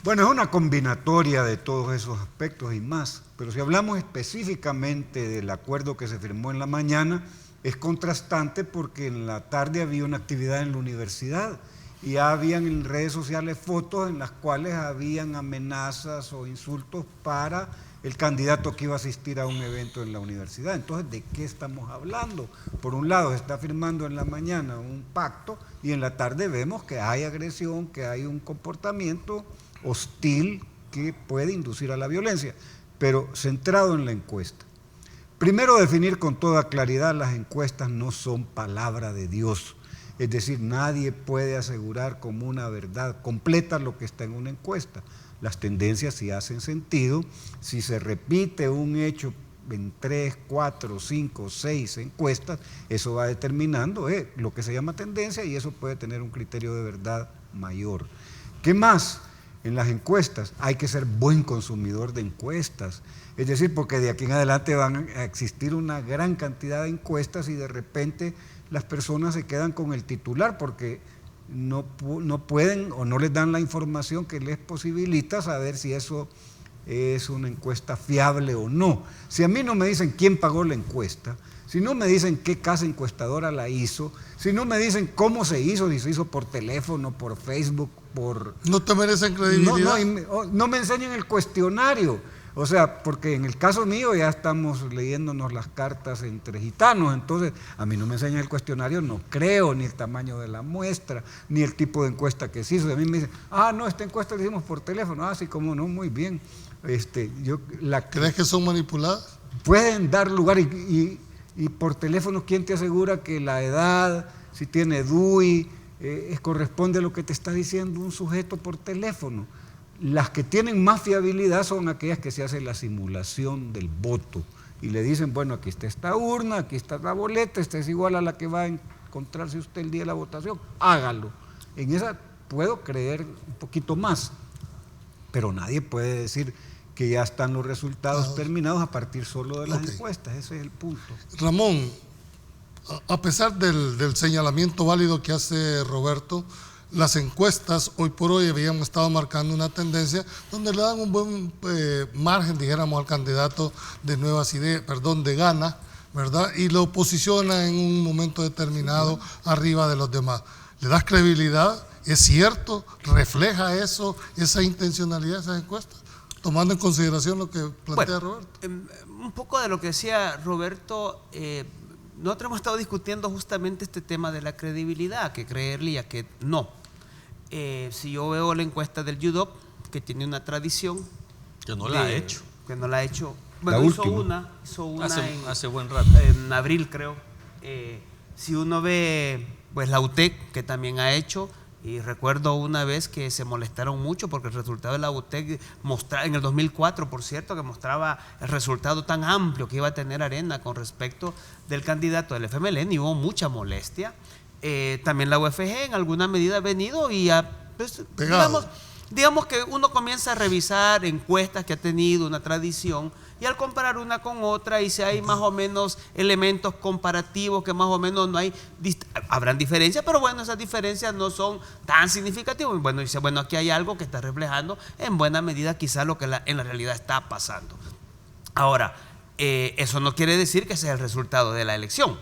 Bueno, es una combinatoria de todos esos aspectos y más, pero si hablamos específicamente del acuerdo que se firmó en la mañana, es contrastante porque en la tarde había una actividad en la universidad y habían en redes sociales fotos en las cuales habían amenazas o insultos para el candidato que iba a asistir a un evento en la universidad. Entonces, ¿de qué estamos hablando? Por un lado, se está firmando en la mañana un pacto y en la tarde vemos que hay agresión, que hay un comportamiento hostil que puede inducir a la violencia, pero centrado en la encuesta. Primero, definir con toda claridad: las encuestas no son palabra de Dios. Es decir, nadie puede asegurar como una verdad completa lo que está en una encuesta. Las tendencias sí hacen sentido. Si se repite un hecho en 3, 4, 5, 6 encuestas, eso va determinando lo que se llama tendencia y eso puede tener un criterio de verdad mayor. ¿Qué más? En las encuestas hay que ser buen consumidor de encuestas. Es decir, porque de aquí en adelante van a existir una gran cantidad de encuestas y de repente las personas se quedan con el titular porque no pueden o no les dan la información que les posibilita saber si eso es una encuesta fiable o no. Si a mí no me dicen quién pagó la encuesta, si no me dicen qué casa encuestadora la hizo, si no me dicen cómo se hizo, si se hizo por teléfono, por Facebook, por... ¿No te merecen credibilidad? No me enseñan el cuestionario. O sea, porque en el caso mío ya estamos leyéndonos las cartas entre gitanos, entonces a mí no me enseñan el cuestionario, no creo, ni el tamaño de la muestra, ni el tipo de encuesta que se hizo. Y a mí me dicen, no, esta encuesta la hicimos por teléfono, sí, como no, muy bien. ¿Crees que son manipuladas? Pueden dar lugar y por teléfono, ¿quién te asegura que la edad, si tiene DUI, corresponde a lo que te está diciendo un sujeto por teléfono? Las que tienen más fiabilidad son aquellas que se hace la simulación del voto y le dicen, bueno, aquí está esta urna, aquí está la boleta, esta es igual a la que va a encontrarse usted el día de la votación, hágalo. En esa puedo creer un poquito más, pero nadie puede decir que ya están los resultados terminados a partir solo de las encuestas, ese es el punto. Ramón, a pesar del señalamiento válido que hace Roberto, las encuestas hoy por hoy habían estado marcando una tendencia donde le dan un buen margen, dijéramos, al candidato de Nuevas Ideas, de Gana, ¿verdad? Y lo posiciona en un momento determinado arriba de los demás. ¿Le das credibilidad? ¿Es cierto? ¿Refleja eso, esa intencionalidad de esas encuestas? Tomando en consideración lo que plantea Roberto. Un poco de lo que decía Roberto, nosotros hemos estado discutiendo justamente este tema de la credibilidad, a qué creerle y a qué no. Si yo veo la encuesta del UDOP, que tiene una tradición... Que no la ha hecho. Que no la ha hecho. Bueno, hizo una hace buen rato. En abril, creo. Si uno ve pues la UTEC, que también ha hecho, y recuerdo una vez que se molestaron mucho porque el resultado de la UTEC mostraba, en el 2004, por cierto, que mostraba el resultado tan amplio que iba a tener Arena con respecto del candidato del FMLN, y hubo mucha molestia. También la UFG en alguna medida ha venido y pues, digamos que uno comienza a revisar encuestas que ha tenido una tradición y al comparar una con otra y si hay más o menos elementos comparativos que más o menos no hay, habrán diferencias, pero bueno, esas diferencias no son tan significativas. Bueno, dice, bueno, aquí hay algo que está reflejando en buena medida quizás lo que en la realidad está pasando. Ahora, eso no quiere decir que sea el resultado de la elección,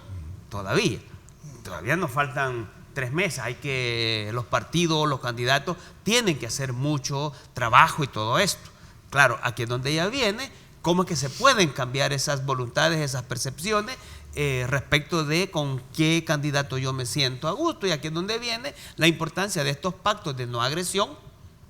todavía nos faltan 3 meses, los partidos, los candidatos tienen que hacer mucho trabajo y todo esto. Claro, aquí es donde ella viene cómo es que se pueden cambiar esas voluntades, esas percepciones respecto de con qué candidato yo me siento a gusto. Y aquí es donde viene la importancia de estos pactos de no agresión,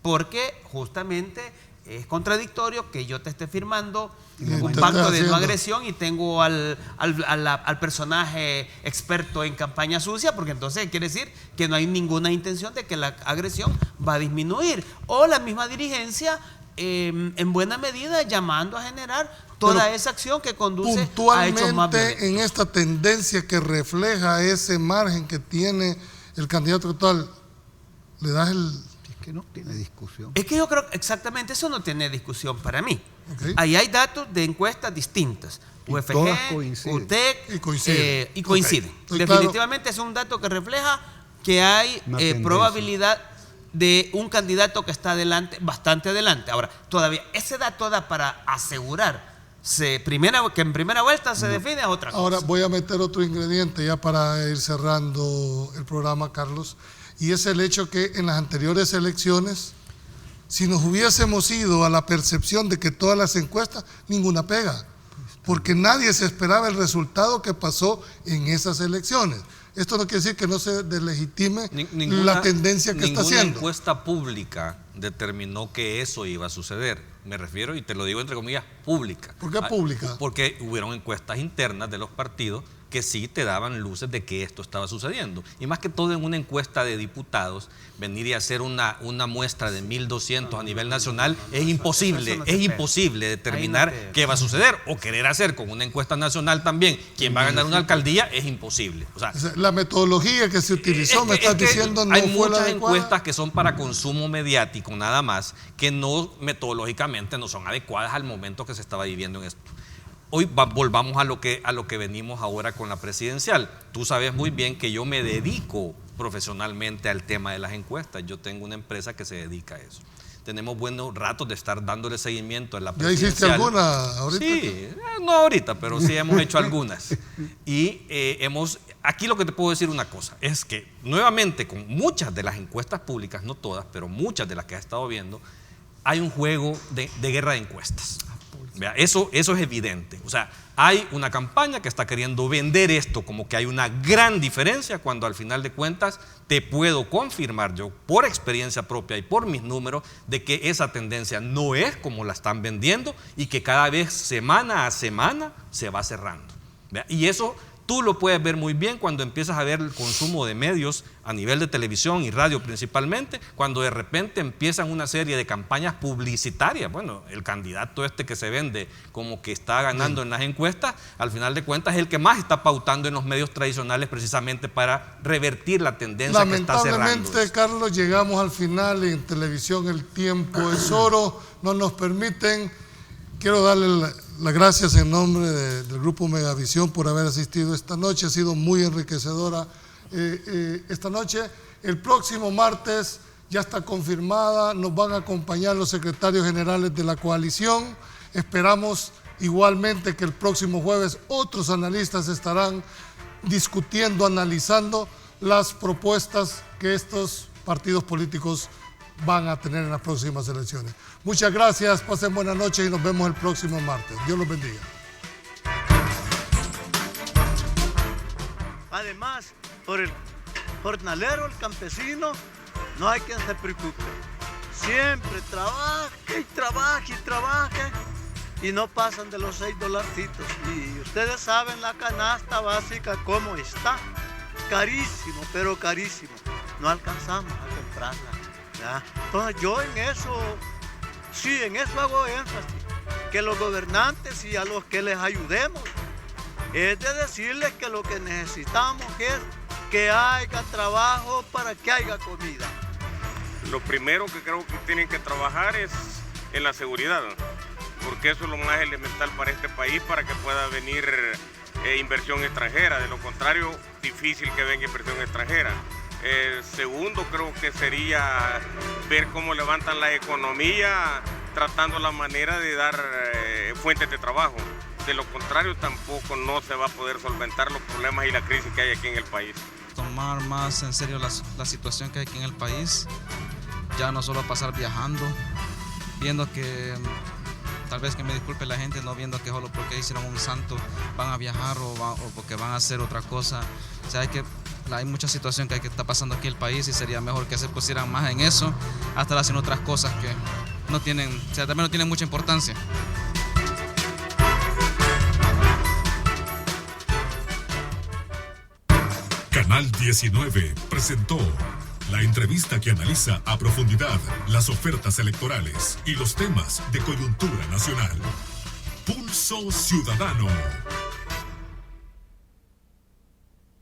porque justamente es contradictorio que yo te esté firmando un pacto de no agresión y tengo al personaje experto en campaña sucia, porque entonces quiere decir que no hay ninguna intención de que la agresión va a disminuir. O la misma dirigencia, en buena medida, llamando a generar toda esa acción que conduce a hechos más violentos. En esta tendencia que refleja ese margen que tiene el candidato actual, ¿le das el...? Que no tiene discusión. Es que yo creo que exactamente eso no tiene discusión para mí. Okay. Ahí hay datos de encuestas distintas. UFG, UTEC y coinciden. Okay. Definitivamente es un dato que refleja que hay probabilidad de un candidato que está adelante, bastante adelante. Ahora, todavía ese dato da para asegurar que en primera vuelta se define a otra cosa. Ahora voy a meter otro ingrediente ya para ir cerrando el programa, Carlos. Y es el hecho que en las anteriores elecciones, si nos hubiésemos ido a la percepción de que todas las encuestas, ninguna pega, porque nadie se esperaba el resultado que pasó en esas elecciones. Esto no quiere decir que no se deslegitime la tendencia que está haciendo. Ninguna encuesta pública determinó que eso iba a suceder. Me refiero, y te lo digo entre comillas, pública. ¿Por qué pública? Porque hubieron encuestas internas de los partidos que sí te daban luces de que esto estaba sucediendo. Y más que todo en una encuesta de diputados, venir y hacer una muestra de 1.200 a nivel nacional es imposible. Es imposible determinar qué va a suceder. O querer hacer con una encuesta nacional también quién va a ganar una alcaldía es imposible. O sea, la metodología que se utilizó, me estás diciendo, no fue la adecuada. Hay muchas encuestas que son para consumo mediático nada más, que no metodológicamente no son adecuadas al momento que se estaba viviendo en esto. Hoy volvamos a lo que venimos ahora con la presidencial. Tú sabes muy bien que yo me dedico profesionalmente al tema de las encuestas. Yo tengo una empresa que se dedica a eso. Tenemos buenos ratos de estar dándole seguimiento a la presidencial. ¿Ya hiciste alguna ahorita? Sí, no ahorita, pero sí hemos hecho algunas. Y aquí lo que te puedo decir una cosa, es que nuevamente con muchas de las encuestas públicas, no todas, pero muchas de las que has estado viendo, hay un juego de guerra de encuestas. Vea, eso es evidente. O sea, hay una campaña que está queriendo vender esto como que hay una gran diferencia, cuando al final de cuentas te puedo confirmar yo por experiencia propia y por mis números de que esa tendencia no es como la están vendiendo y que cada vez semana a semana se va cerrando. Vea, y eso tú lo puedes ver muy bien cuando empiezas a ver el consumo de medios a nivel de televisión y radio principalmente, cuando de repente empiezan una serie de campañas publicitarias. Bueno, el candidato que se vende como que está ganando en las encuestas, al final de cuentas es el que más está pautando en los medios tradicionales precisamente para revertir la tendencia que está cerrando. Lamentablemente, Carlos, llegamos al final y en televisión el tiempo es oro, no nos permiten. Quiero darle las gracias en nombre del Grupo Megavisión por haber asistido esta noche. Ha sido muy enriquecedora esta noche. El próximo martes ya está confirmada, nos van a acompañar los secretarios generales de la coalición. Esperamos igualmente que el próximo jueves otros analistas estarán discutiendo, analizando las propuestas que estos partidos políticos van a tener en las próximas elecciones. Muchas gracias, pasen buenas noches y nos vemos el próximo martes. Dios los bendiga. Además, por el jornalero, el campesino, no hay quien se preocupe. Siempre trabaje y trabaje y trabaje y no pasan de los $6. Y ustedes saben la canasta básica cómo está. Carísimo, pero carísimo. No alcanzamos a comprarla. ¿Ya? Entonces yo en eso hago énfasis, que los gobernantes y a los que les ayudemos, es de decirles que lo que necesitamos es que haya trabajo para que haya comida. Lo primero que creo que tienen que trabajar es en la seguridad, porque eso es lo más elemental para este país, para que pueda venir inversión extranjera. De lo contrario, difícil que venga inversión extranjera. Segundo, creo que sería ver cómo levantan la economía, tratando la manera de dar fuentes de trabajo. De lo contrario, tampoco no se va a poder solventar los problemas y la crisis que hay aquí en el país. Tomar más en serio la situación que hay aquí en el país, ya no solo pasar viajando, viendo que tal vez que me disculpe la gente, no viendo que solo porque hicieron un santo van a viajar o porque van a hacer otra cosa. O sea, hay mucha situación que está pasando aquí en el país y sería mejor que se pusieran más en eso, hasta haciendo otras cosas que no tienen, o sea, también no tienen mucha importancia. Canal 19 presentó la entrevista que analiza a profundidad las ofertas electorales y los temas de coyuntura nacional. Pulso Ciudadano.